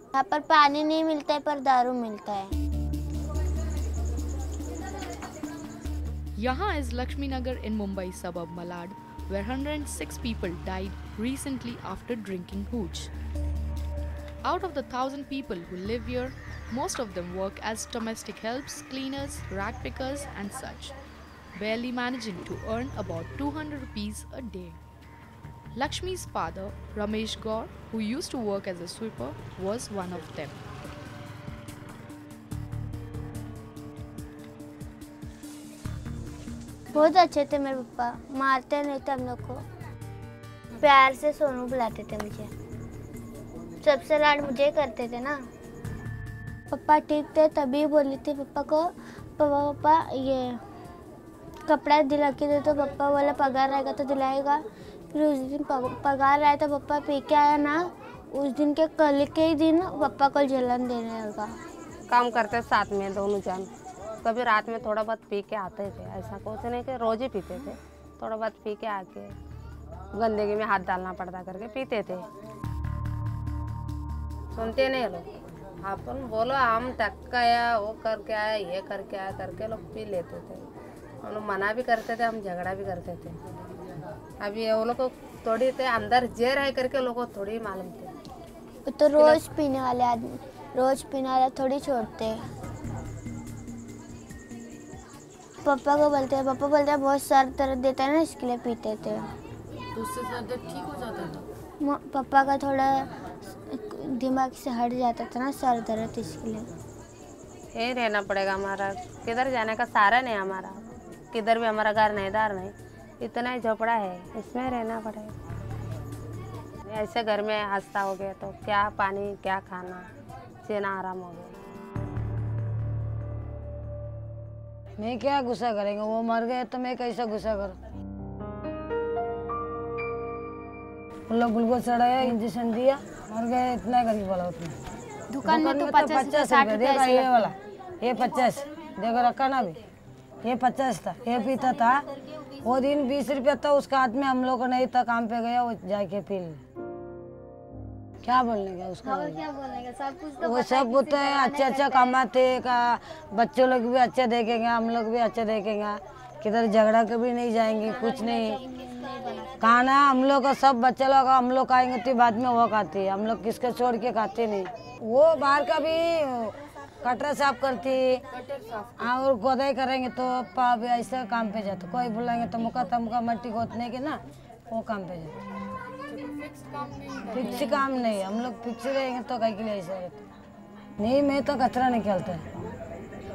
यहाँ पर पानी नहीं मिलता है पर दारू मिलता है। Yaha is Lakshmi Nagar in Mumbai suburb Malad, where 106 people died recently after drinking hooch. Out of the 1,000 people who live here, most of them work as domestic helps, cleaners, rag pickers and such, barely managing to earn about 200 rupees a day. Lakshmi's father, Ramesh Gaur, who used to work as a sweeper, was one of them. बहुत अच्छे थे मेरे पापा, मारते नहीं थे हम लोग को, प्यार से सोनू बुलाते थे मुझे, सबसे लाड मुझे करते थे ना। पापा ठीक थे तभी बोली थी पापा को, पापा ये कपड़ा दिला के दे, तो पापा बोला पगार रहेगा तो दिलाएगा। फिर उस दिन पगार आया तो पापा पी के आया ना, उस दिन के कल के ही दिन पापा को जलन देने लगा। काम करते साथ में दोनों जान, कभी रात में थोड़ा बहुत पी के आते थे, ऐसा कुछ नहीं कि रोज ही पीते थे, थोड़ा बहुत पी के आके गंदगी में हाथ डालना पड़ता करके पीते थे। सुनते नहीं लोग, अपन बोलो हम टक्का आया वो करके आया ये करके आया करके लोग पी लेते थे। हम लोग मना भी करते थे, हम झगड़ा भी करते थे। अभी वो लोग को थोड़ी थे अंदर जेर है करके लोगों को थोड़ी मालूम थे। तो रोज पीने वाले आदमी, रोज पीने वाला थोड़ी छोड़ते। पापा को बोलते हैं, पापा बोलते हैं बहुत सर दर्द देता है ना, इसके लिए पीते थे। तो उससे सर दर्द ठीक हो जाता था? पापा का थोड़ा दिमाग से हट जाता था ना सर दर्द, इसके लिए। यही रहना पड़ेगा हमारा, किधर जाने का सहारा नहीं हमारा, किधर भी हमारा घर नहीं दार नहीं, इतना ही झोपड़ा है, इसमें रहना पड़ेगा। ऐसे घर में हंसता हो गया तो क्या पानी क्या खाना, जीना आराम हो गया। मैं क्या गुस्सा करेंगे, वो मर गए तो मैं कैसा गुस्सा करूं। उन लोग ग्लूकोज चढ़ाया, इंजेक्शन दिया, मर गए, इतना गरीब वाला उतना। दुकान में तो 50 रुपये देखा, ये वाला ये 50 देखो रखा ना अभी, ये 50 था, ये पीता था। वो दिन 20 रुपया था, उसका हाथ में हम लोग को नहीं था, काम पे गया वो जाके पी लिया। क्या बोलने का उसका, क्या बोलेगा, सब कुछ तो वो सब होता है। अच्छा अच्छा कमाते का, बच्चों लोग भी अच्छा देखेंगे, हम लोग भी अच्छा देखेंगे, किधर झगड़ा कभी नहीं जाएंगे, कुछ नहीं। खाना हम लोग का सब बच्चे लोग हम लोग खाएंगे तो बाद में वो खाते हैं, हम लोग किसको छोड़ के खाते नहीं। वो बाहर का भी कटरा साफ करती और गोदाई करेंगे तो भी ऐसा काम पे जाते, कोई बुलाएंगे तो मुका तमका मट्टी खोदने के ना, वो काम पे जाते। फिक्स काम नहीं, हम लोग फिक्स रहेंगे तो कहीं के लिए ऐसा रहता नहीं। मैं तो कचरा निकलता है।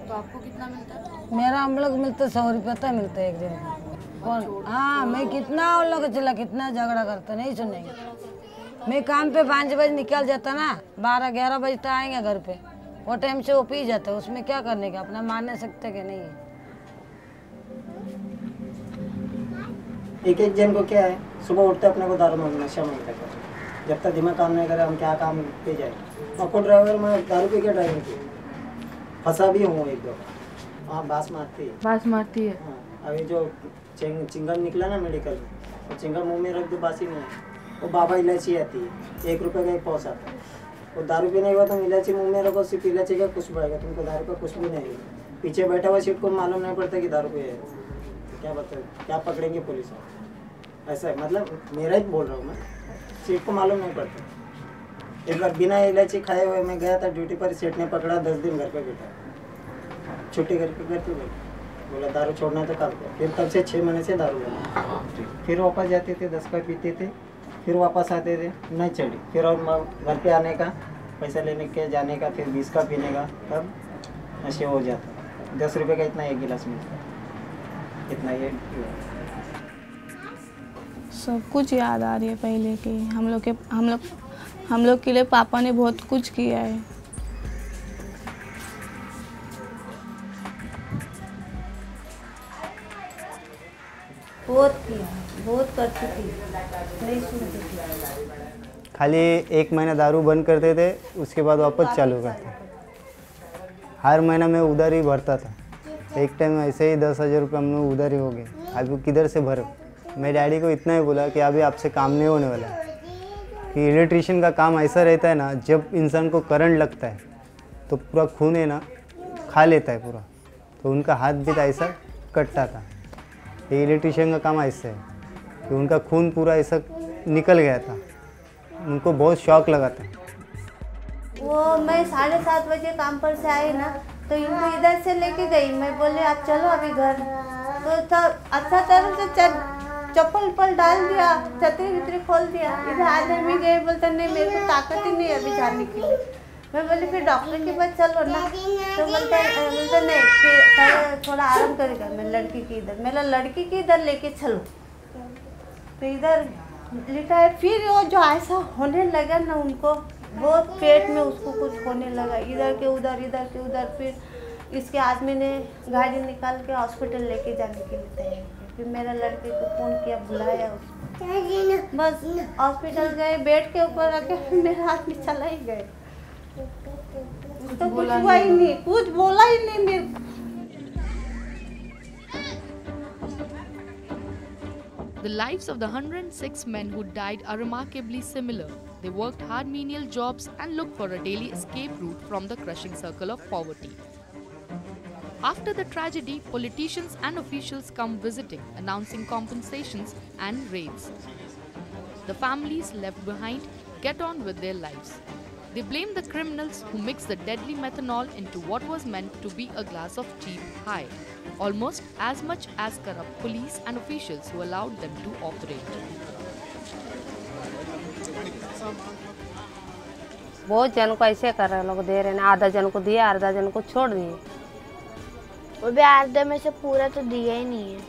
तो आपको कितना मिलता है? मेरा हम लोग मिलता 100 रुपया तो मिलता है एक दिन को। कौन? हाँ, मैं कितना उन लोग चला कितना झगड़ा करता नहीं सुनेंगे। मैं काम पे 5 बजे निकल जाता ना, 12-11 बजे तक आएंगे घर पे, वो टाइम से वो पी जाता है, उसमें क्या करने का, अपना मान नहीं सकते कि नहीं है। एक एक जन को क्या है, सुबह उठते अपने को दारू मांगना, नशा मांगता है। जब तक दिमाग काम नहीं करे हम क्या काम पे जाए। ऑटो ड्राइवर में दारू पी के ड्राइविंग की फंसा भी हूँ एक दो। हाँ, बास मारती है, बास मारती है। हाँ, अभी जो चिंगम निकला ना मेडिकल में, वो चिंगम मुँह में रख दो बासी नहीं है। वो बाबा इलायची आती है, 1 रुपये का एक पौसा आता है। वो दारू भी नहीं हुआ तुम इलायची मुँह में रखो, सिर्फ इलायची का खुशबू आएगा, तुमको दारू का खुशबू नहीं आएगा। पीछे बैठा हुआ सीट को मालूम नहीं पड़ता कि दारू पिए, तो क्या बताए, क्या पकड़ेंगे पुलिस वाले। ऐसा है, मतलब मेरा ही बोल रहा हूँ मैं, सीट को मालूम नहीं पड़ता। एक बार बिना इलायची खाए हुए मैं गया था ड्यूटी पर, सेठ ने पकड़ा, 10 दिन घर पे बैठा, छुट्टी करके घर पे बैठा, बोला दारू छोड़ना तो काम कर। फिर तब से 6 महीने से दारू लेना, फिर वापस जाते थे, 10 का पीते थे, फिर वापस आते थे, नहीं चढ़ी। फिर और घर पे आने का, पैसा लेने के जाने का, फिर 20 का पीने का, तब नशे हो जाता। 10 रुपये का इतना एक गिलास मिलता, इतना ये सब कुछ याद आ रही है पहले की। हम लोग के लिए पापा ने बहुत कुछ किया है। बहुत किया, बहुत करती थी, नहीं सुनती थी। खाली 1 महीना दारू बंद करते थे, उसके बाद वापस चालू करते। हर महीना मैं उधर ही भरता था। एक टाइम ऐसे ही 10,000 रुपये हम लोग उधर ही हो गए। अभी किधर से भरो। मेरे डैडी को इतना ही बोला कि अभी आपसे काम नहीं होने वाला, कि इलेक्ट्रिशियन का काम ऐसा रहता है ना, जब इंसान को करंट लगता है तो पूरा खून है ना खा लेता है पूरा, तो उनका हाथ भी ऐसा कटता था। ये इलेक्ट्रिशियन का काम ऐसा है कि उनका खून पूरा ऐसा निकल गया था, उनको बहुत शौक लगा था। वो मैं 7:30 बजे काम पर से आई ना, तो इनको इधर से लेके गई। मैं बोले आप चलो अभी घर, तो अच्छा तरह से चप्पल उप्पल डाल दिया, छतरी वितरी खोल दिया। इधर आधे में गए, बोलते नहीं मेरे को ताकत ही नहीं अभी जाने के लिए। मैं बोली फिर डॉक्टर के पास चलो ना, तो बोलते नहीं फिर थोड़ा आराम करेगा। मैं लड़की की इधर, मेरा लड़की की इधर लेके चलो, तो इधर लिटा है। फिर वो जो ऐसा होने लगा ना उनको, बहुत पेट में उसको कुछ होने लगा, इधर के उधर इधर के उधर। फिर इसके आदमी ने गाड़ी निकाल के हॉस्पिटल लेके जाने के लिए तैयार किया। फिर मेरा लड़के को फ़ोन किया, बुलाया उसको, बस हॉस्पिटल गए, बेड के ऊपर रखे, फिर मेरा आदमी चला ही गए। तो कुछ हुआ ही नहीं, कुछ बोला ही नहीं मेरे। The lives of the 106 men who died are remarkably similar. They worked hard menial jobs and looked for a daily escape route from the crushing circle of poverty. After the tragedy, politicians and officials come visiting, announcing compensations and raids. The families left behind get on with their lives. They blame the criminals who mixed the deadly methanol into what was meant to be a glass of cheap high, almost as much as corrupt police and officials who allowed them to operate. बहुत जन को ऐसे कर रहे लोग, दे रहे हैं, आधा जन को दिया, आधा जन को छोड़ दिए। वो भी आधे में से पूरा तो दिया ही नहीं है।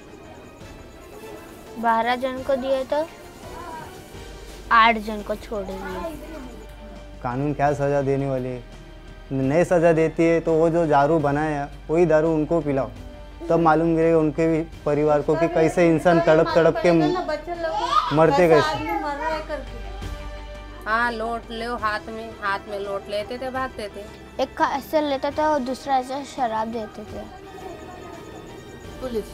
12 जन को दिए तो 8 जन को छोड़ दिए। कानून क्या सज़ा देने वाली है? नई सज़ा देती है तो वो जो दारू बनाया वही दारू उनको पिलाओ, तब मालूम गिरेगा उनके भी परिवार को कि कैसे इंसान तड़प तड़प के मरते कैसे। हाँ, लोट ले हाथ में लोट लेते थे, भागते थे। एक ऐसे लेते थे और दूसरा ऐसे शराब देते थे। पुलिस